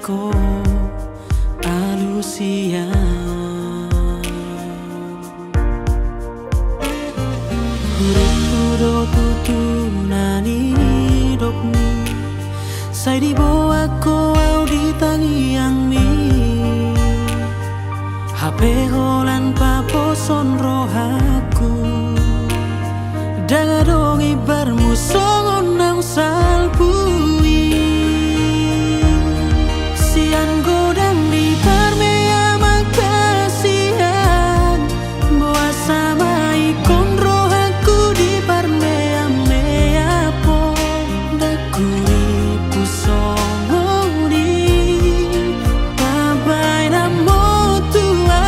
ko alusia Huruf tutunani hidupni Sai di bawah ko au di tangi yang mi HP holan papo son rohaku Dagadong ibarmu songon nang salpui Sian godang di parmea makasihan Boa sama ikon rohaku di parmea mea po Dakuri pusongoni Babai namo tua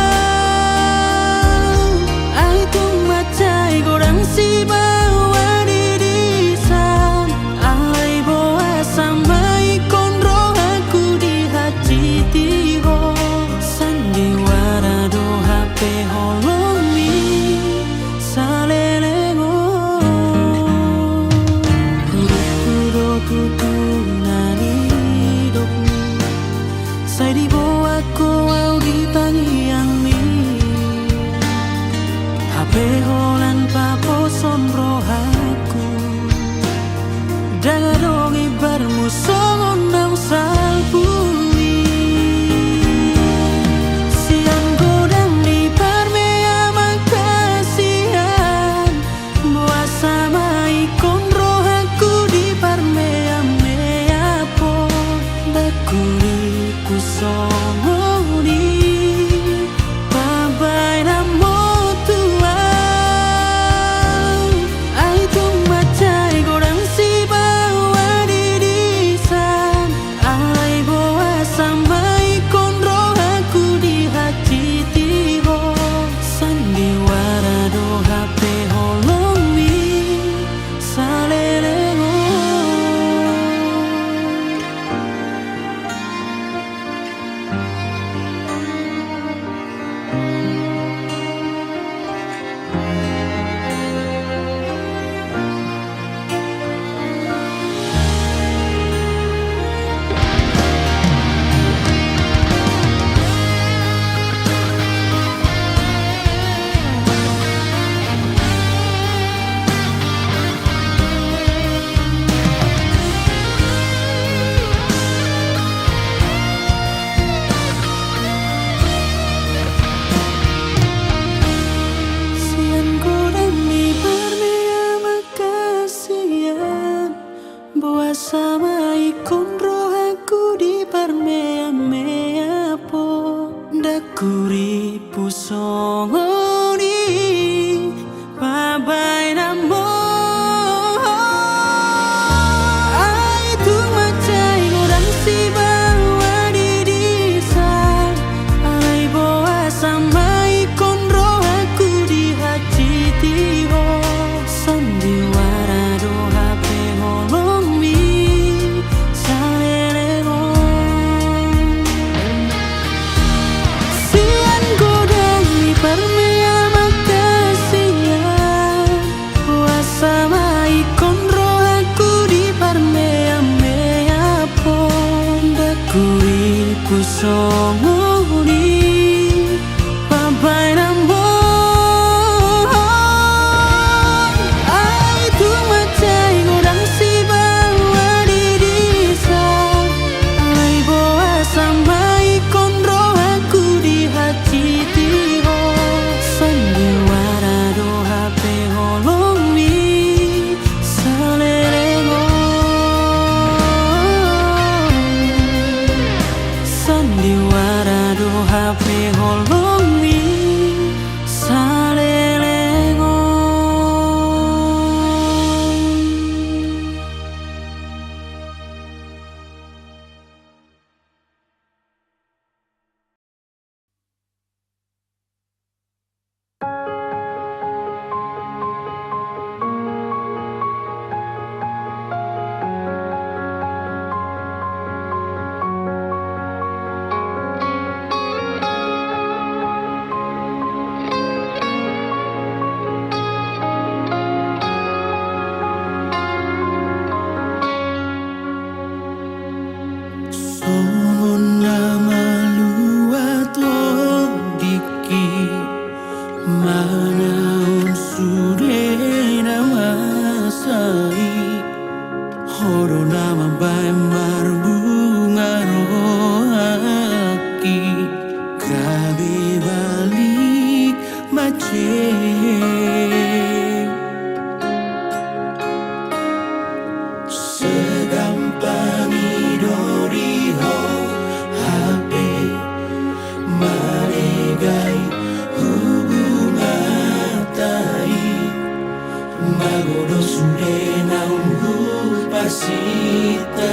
Ai tung macai godang si bawa dirisan Alai boa sama ikon rohaku di hati tiho Sandiwara do HP holomi salelengo Huruf-huro tutunani hidupni Sai di bawah ko au di tangi yang mi HP holan papo son rohaku Dagadong ibarmu songon nang salpui Siang godang di parmea makasihan Boa sama ikon rohaku di parmea mea po Dakuri kusongoni Babai namo tua Ai tung macai godang si bawa dirisan Alai boa sama ikon rohaku di hati tiho Sandiwara do HP holomi salelengo Sian godang di parmea makasihan Boa sama ikon rohaku di parmea mea po Dakuri pusongoni Babai namo Ai tung macai godang si bawa dirisan Alai boa sama ikon rohaku di hati tiho Sandiwara do HP holomi salelengo Sian godang di parmea Horo nama bae marbunga rohaki Gabe balik mace Segampang idori ho HP Maregai hubungan tai Magodo sude naungu pasitai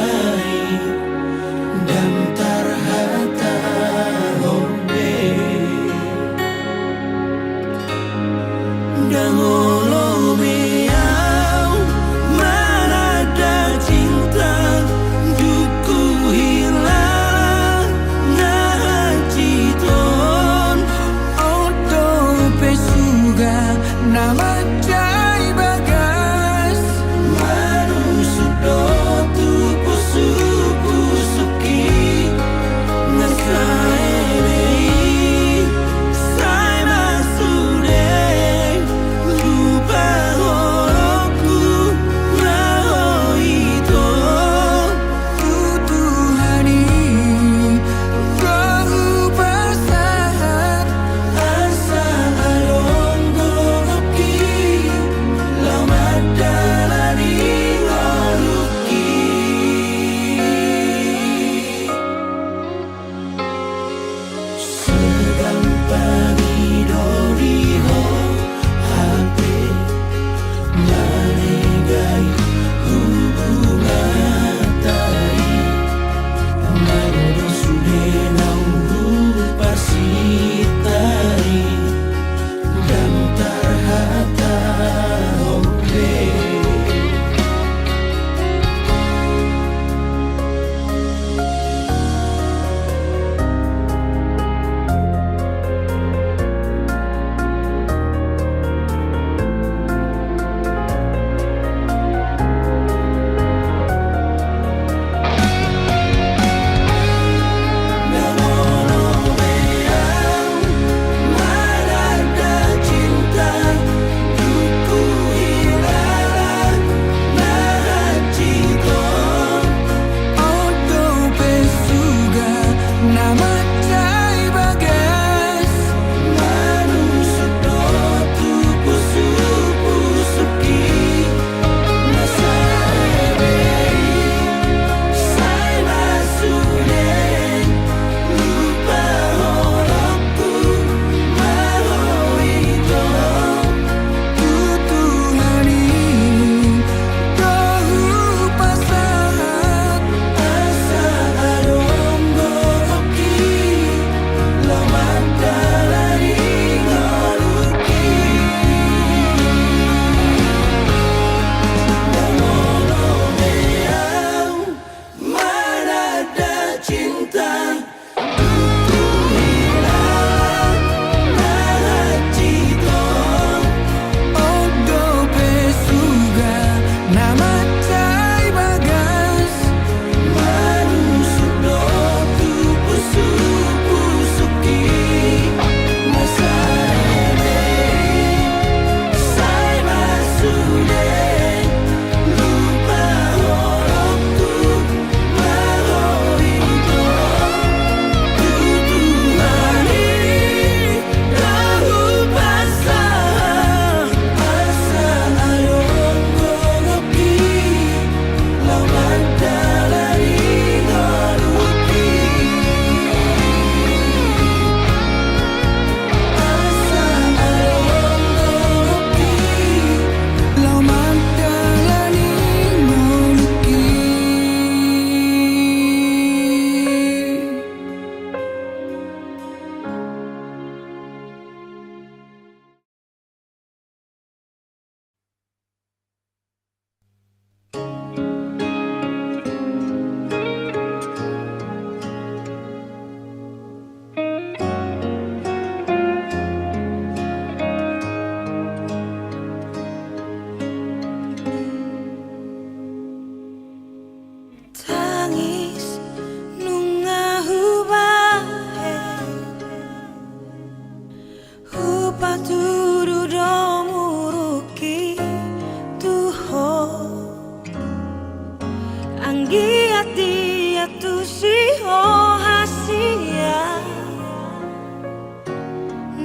Anggi ati atu si ho hasia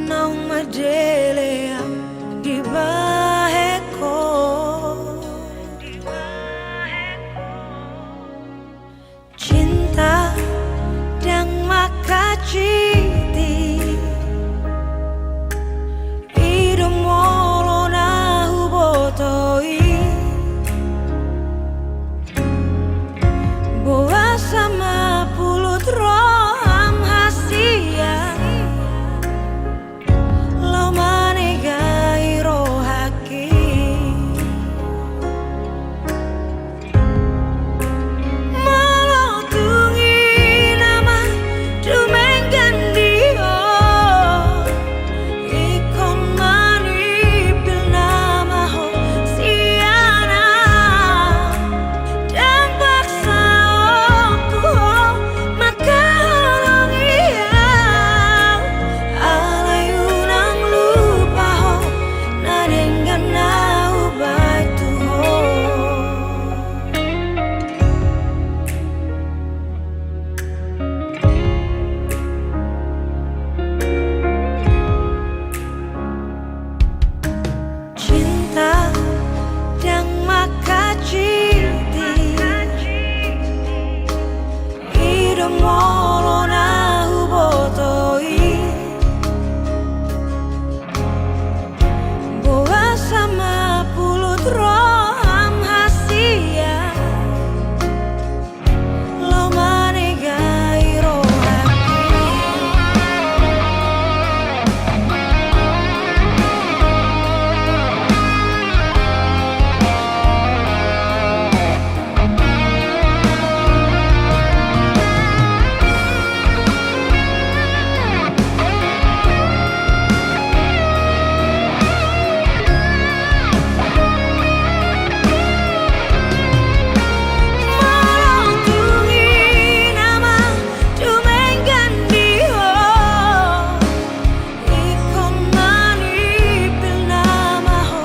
Naung madelea di baheko Cinta dan makaciti Idom molo na hubotoi Boa sama pulut roham hasia Lo manegai rohaki Molotungi nama dumenggan dio Ikon manipil nama ho siana Dan paksa aku maka holong iya Alayunang lupa ho Nadenggan na ubay tuho Cinta dan makaciti Idom molo na hubotoi Boa sama pulut roham hasia Lo manegai rohaki Molotungi nama dumenggan dio Ikon manipil nama ho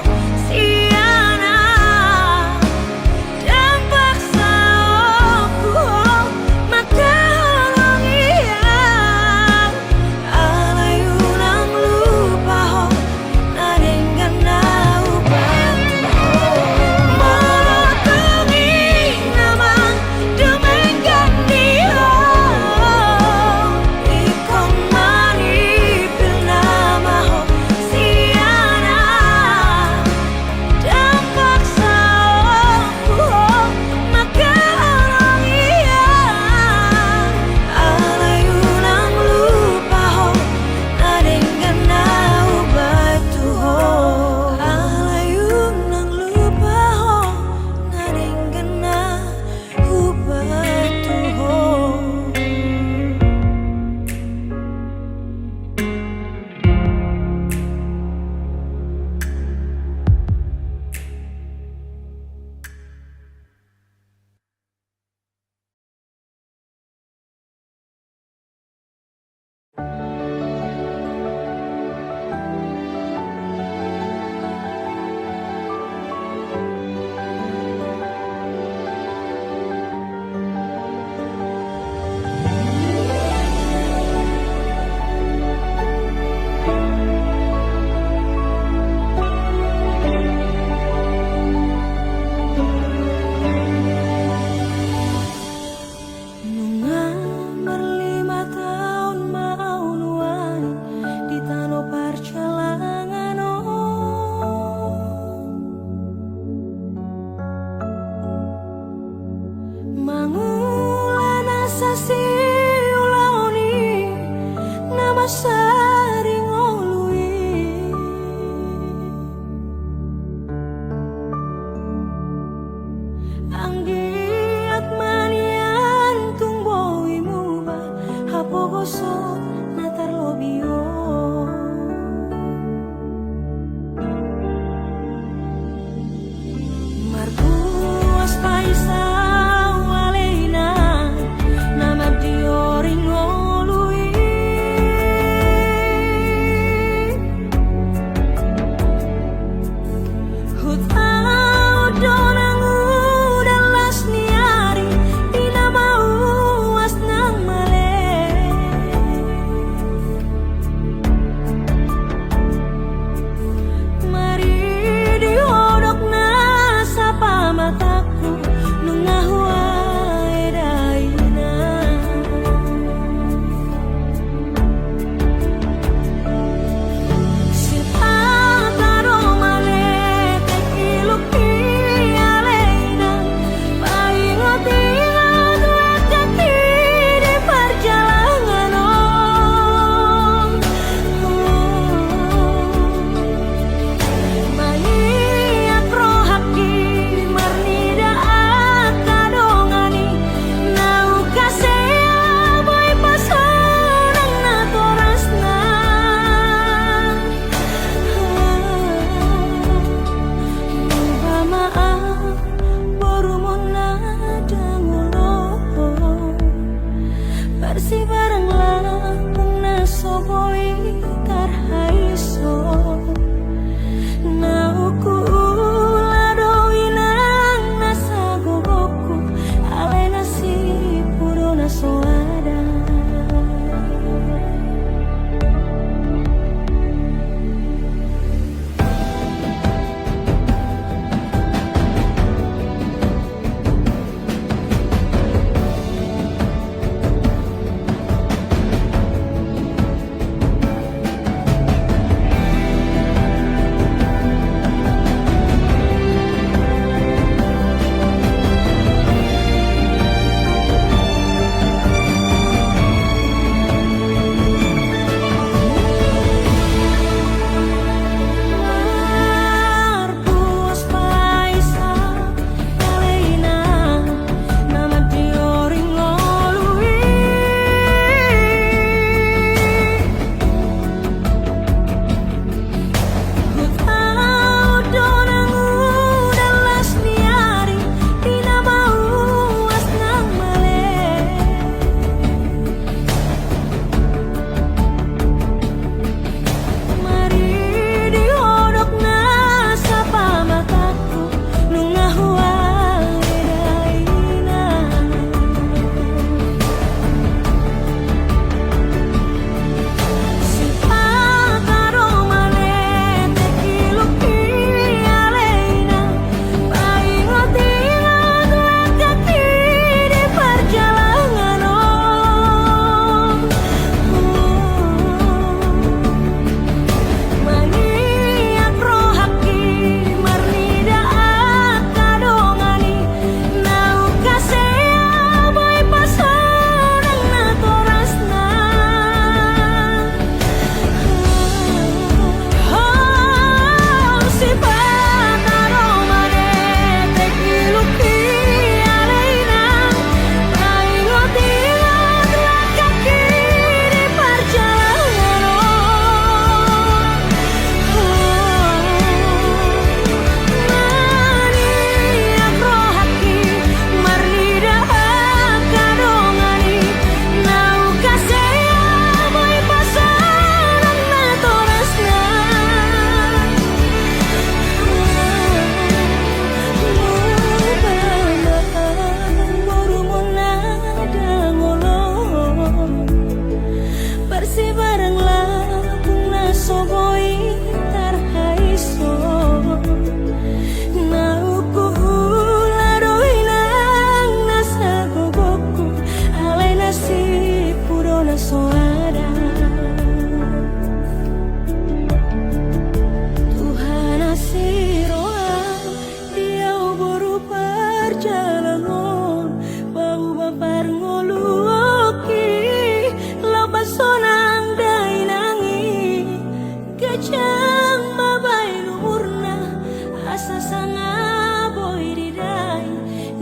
siana Dan paksa aku maka holong iya Alayunang lupa ho Nadenggan na ubay Molotungi nama dumenggan dio Ikon manipil nama ho siana Dan paksa aku maka holong iya Alayunang lupa ho Nadenggan na ubay tuho Alayunang lupa ho Nadenggan na ubay tuho Nungan berlima tahun mau nuai di tanah percalangan Mangulan asasi ulaoni nama saring olui Anggiat manian tung boi muba hapogoso natar lobio Marpuas paisau aleina nama dioring olui Hutau donangu dan las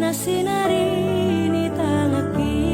na sinari ni tangaki.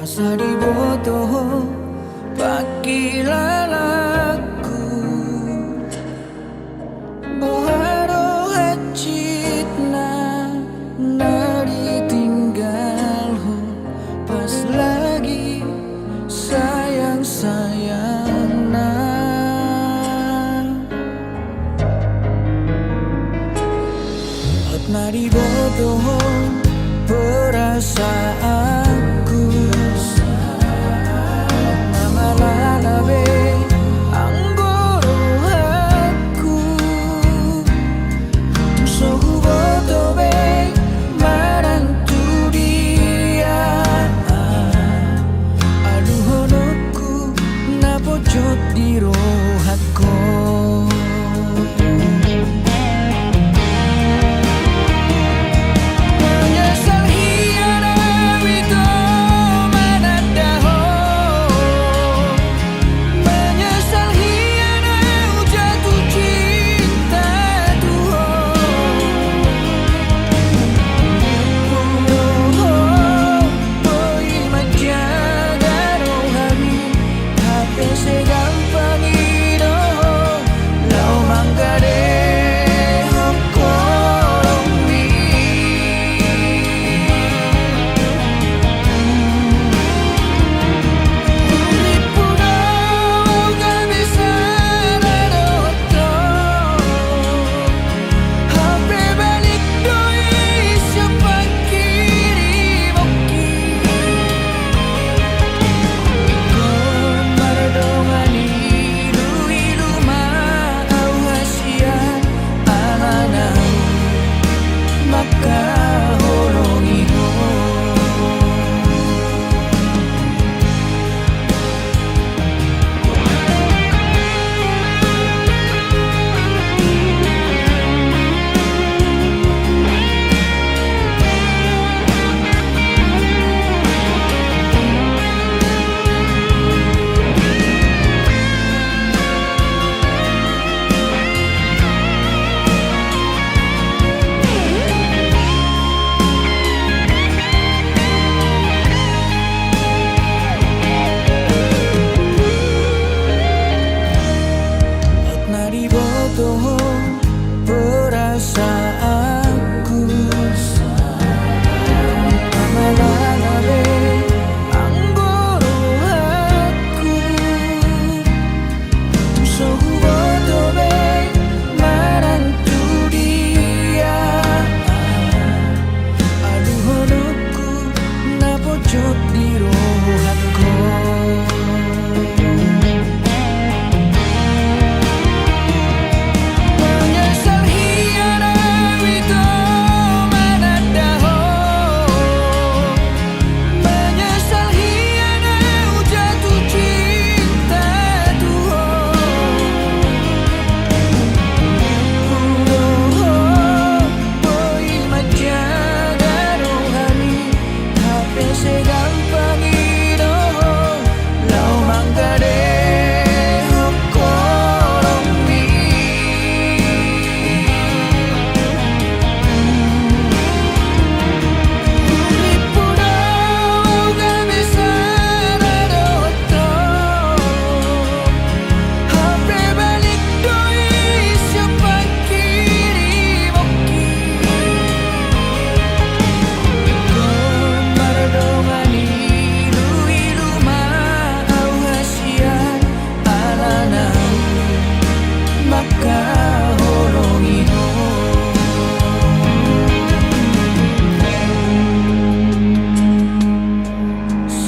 Asa diboto pakilalaku Tadi bodoh perasaanku, malalalabe ang bodohaku. Sohu bodoh be marantu dia. Aduh honokku napojot di rohatku. Perasaanku, malalalabe ang bodohaku. Sohu bodoh be marantu dia. Aduh honokku napojot di rohatku.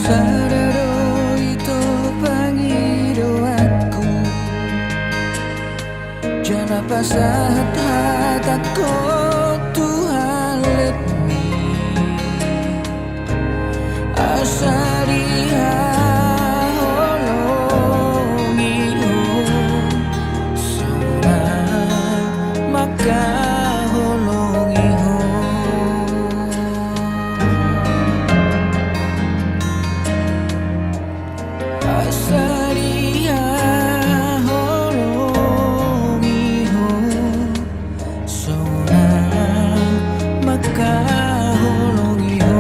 Sadaro ito pangidoatku, jangan pasahat hatatku Tuhan letmi asariha holongiho sana maka holongiho. Asaria holongiho sona maka holongiho.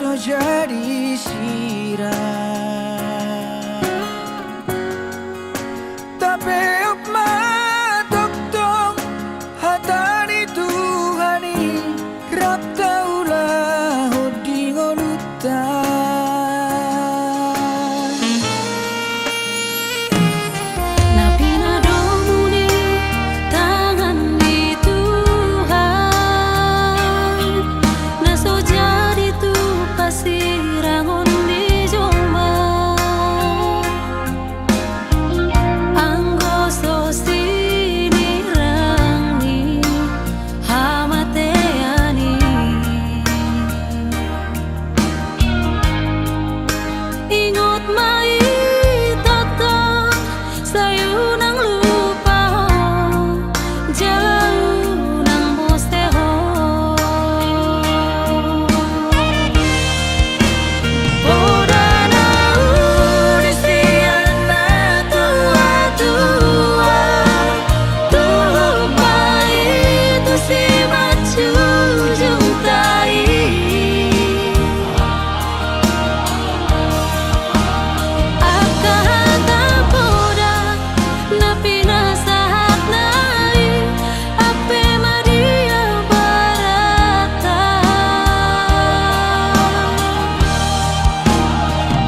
so jadi sirah tapi matok tong hatani Tuhani rap taulah hodi ngolutan Napi nadomuni tangan di Tuhan Naso jadi tu pasirangon di Jombang Anggo so sini rangi hamateani Ingot mai tatang sayu nang lupa jauh nang bosteho Oda na urisian na tua-tua Tupai tu si macu juntai Akata poda napi nasahat nai ape Maria barata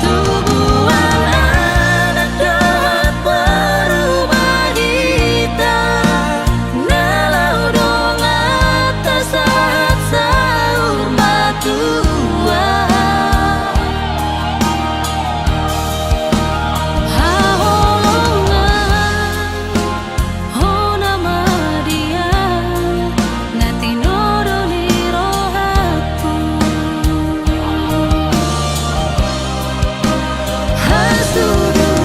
Tubuhan anak doat berubah kita Nalau dong atas saat sahur matua Haholongan hona madia nati noroni rohaku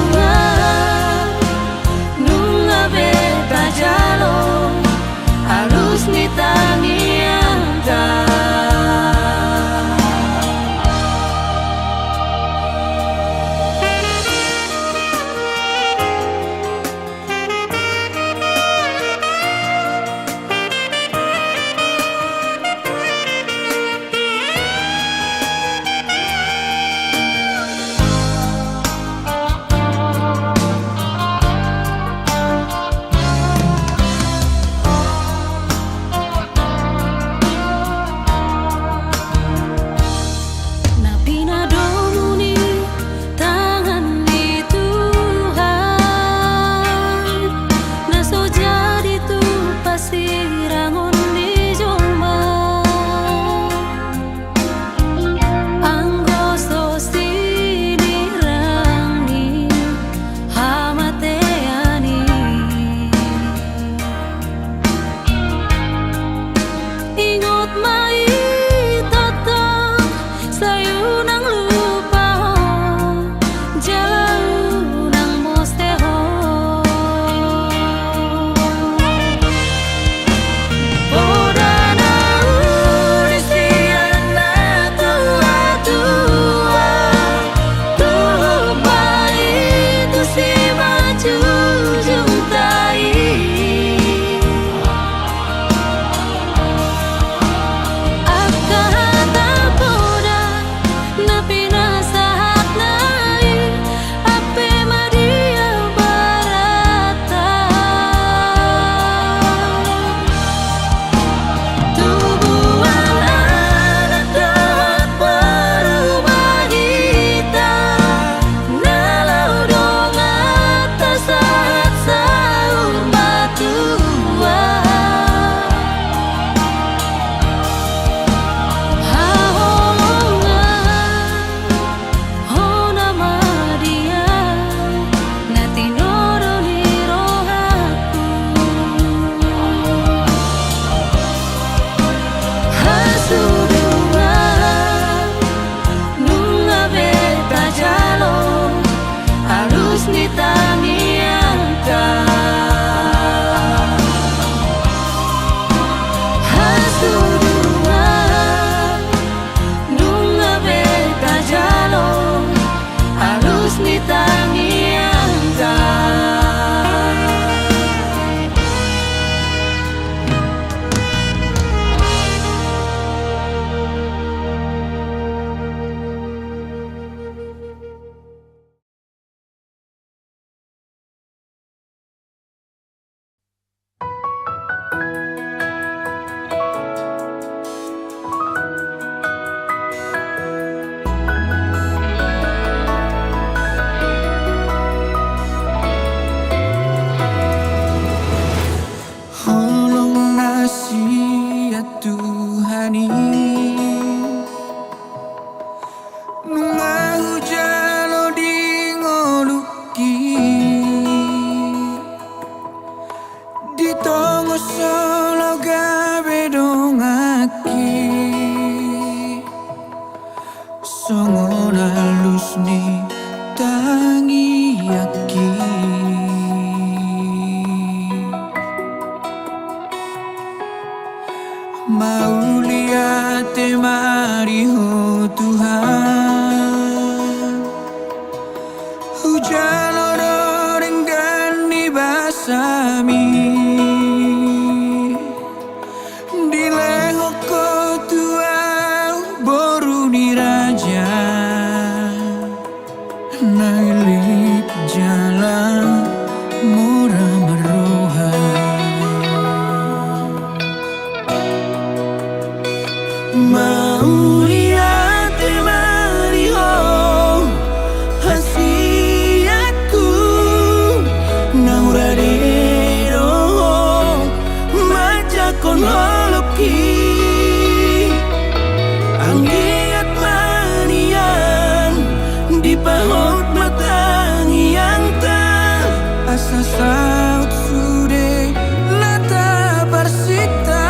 Hasudungan nunga beta jalo halus nitangi anta Napi nadomuni tangan di Tuhan Naso jadi tu pasirangon di Jombang Anggo so sini rangi hamateani Ingot mai tatang sayu nang lupa jauh nang bosteho Oda na urisian na tua-tua Tupai tu si macu juntai Akata poda napi Nunga hujalo di ngoluki di tongo solo gabe dongaki songon halus ni tangi yaki mau lihat mari ho Tuhan hujan orang gani basami di lehoko tua boru di raja nailik jalan murah meroha mau lihat mari ho hasiatku nauradero majakon holoki anggiat manian di paut matangi yang tak asa saut sude lata persita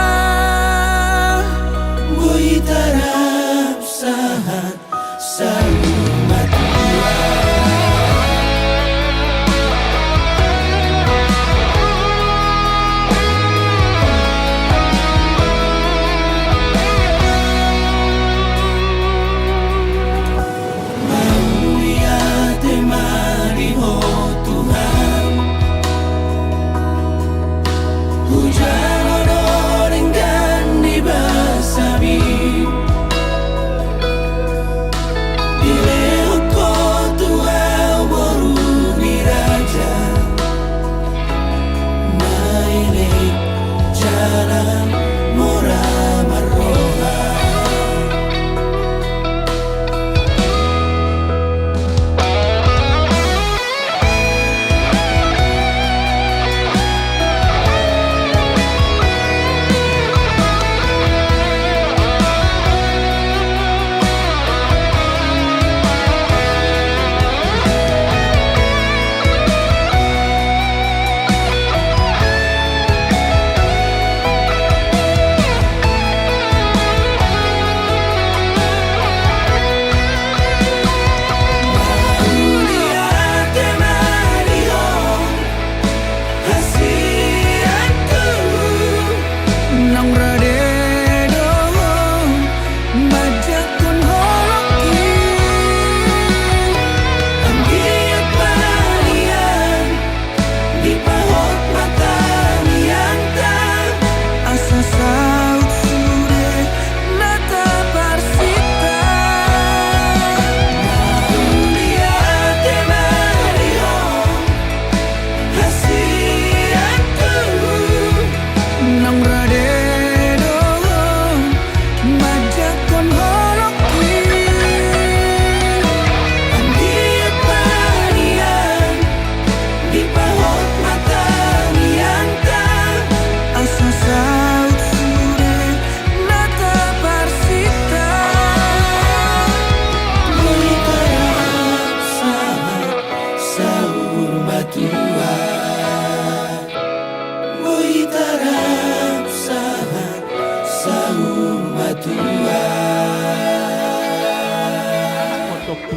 boy tarap sahat salumat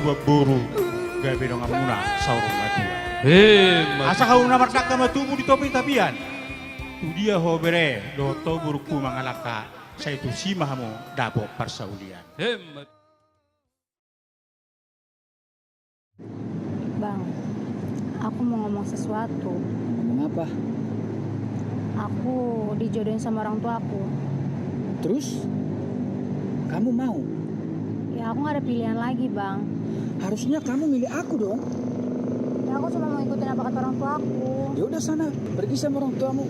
Tua boru gabe dong amuna saurung mati. Asa kau namar dakka matumu di topi tapian. Tu dia ho bere do to buruku mangalaka saya tu simahamu dabo parsaulian. Bang, aku mau ngomong sesuatu. Ngomong apa? Aku dijodohin sama orang tua aku. Terus? Kamu mau? Ya aku gak ada pilihan lagi, Bang. Harusnya kamu milih aku dong. Ya aku cuma mau ikutin apa kata orang tua aku. Ya udah sana, pergi sama orang tuamu.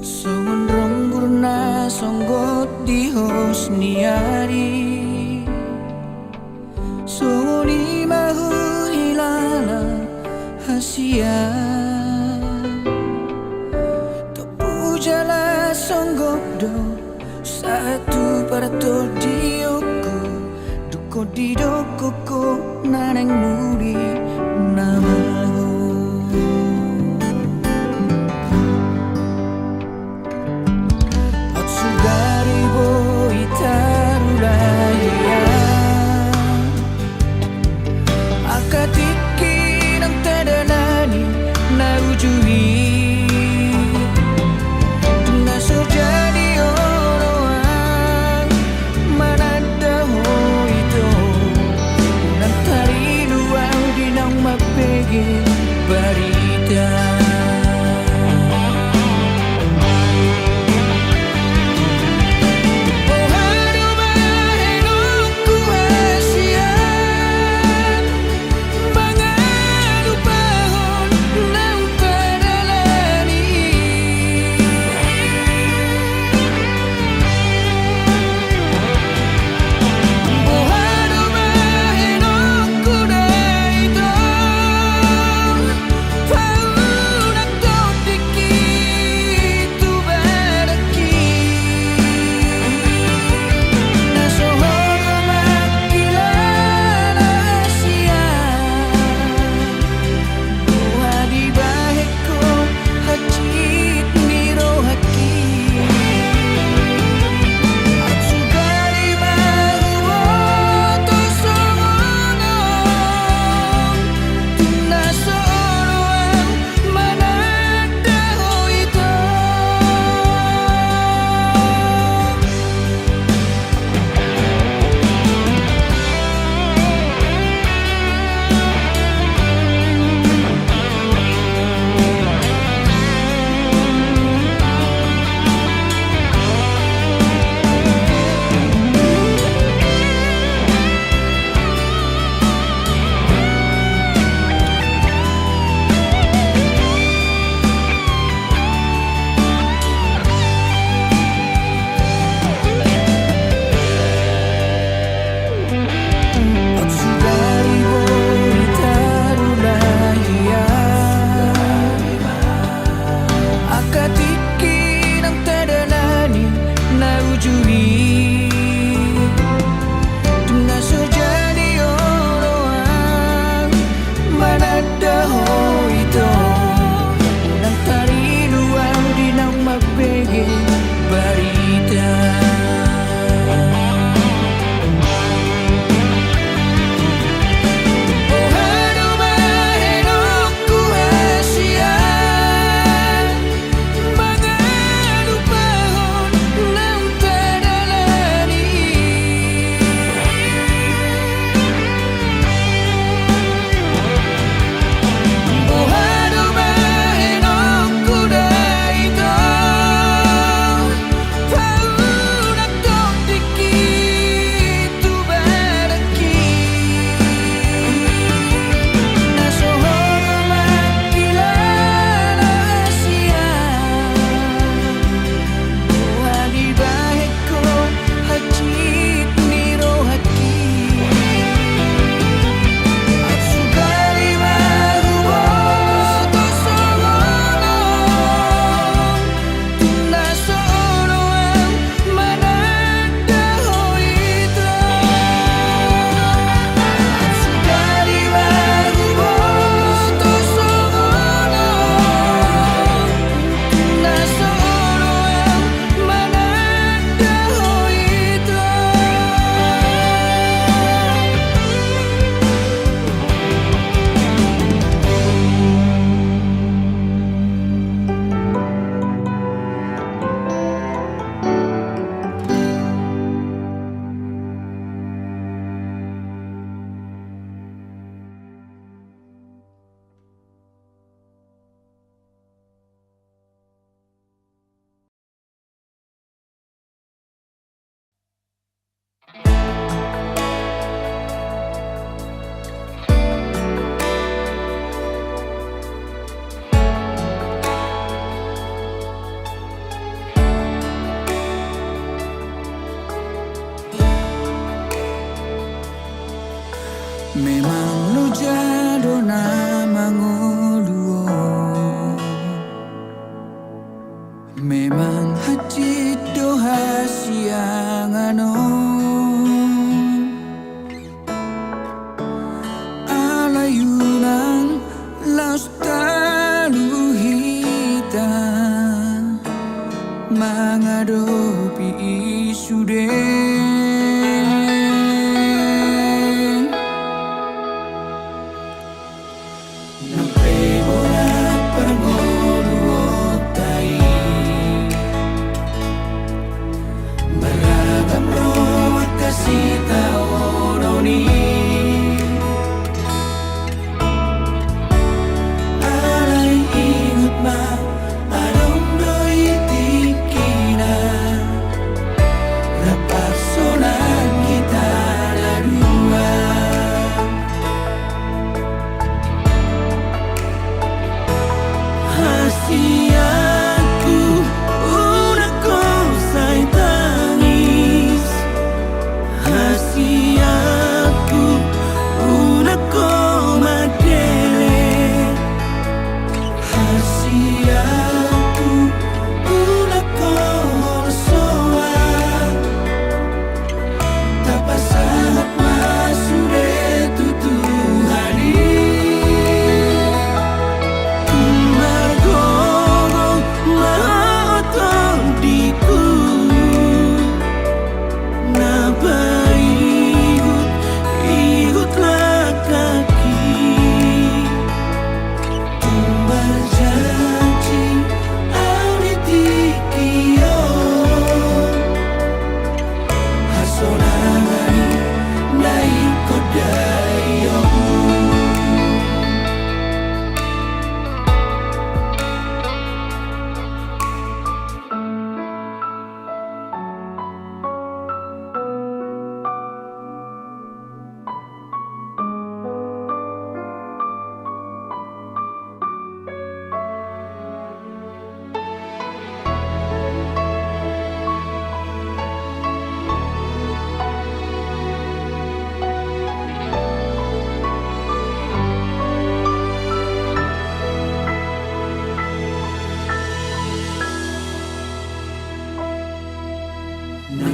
Songon rongburna songgot di hosniari Soni mahu hilala hasia Topu jala songgok do Satu parato dioko Duko di doko ko naneng muri namahu Otsugari bo itarulaya Akatiki ng tadanani na ujui Nasujadi oroang manadaho ito Unang tariluang di na jadona mangoluo memang hati doha siangano alayunang laus talu hitam menghadapi isu Hasiaku udah kau say tangis Hasiaku udah kau madele Hasiaku udah kau soa Tapa saat masuk tutu hari Nang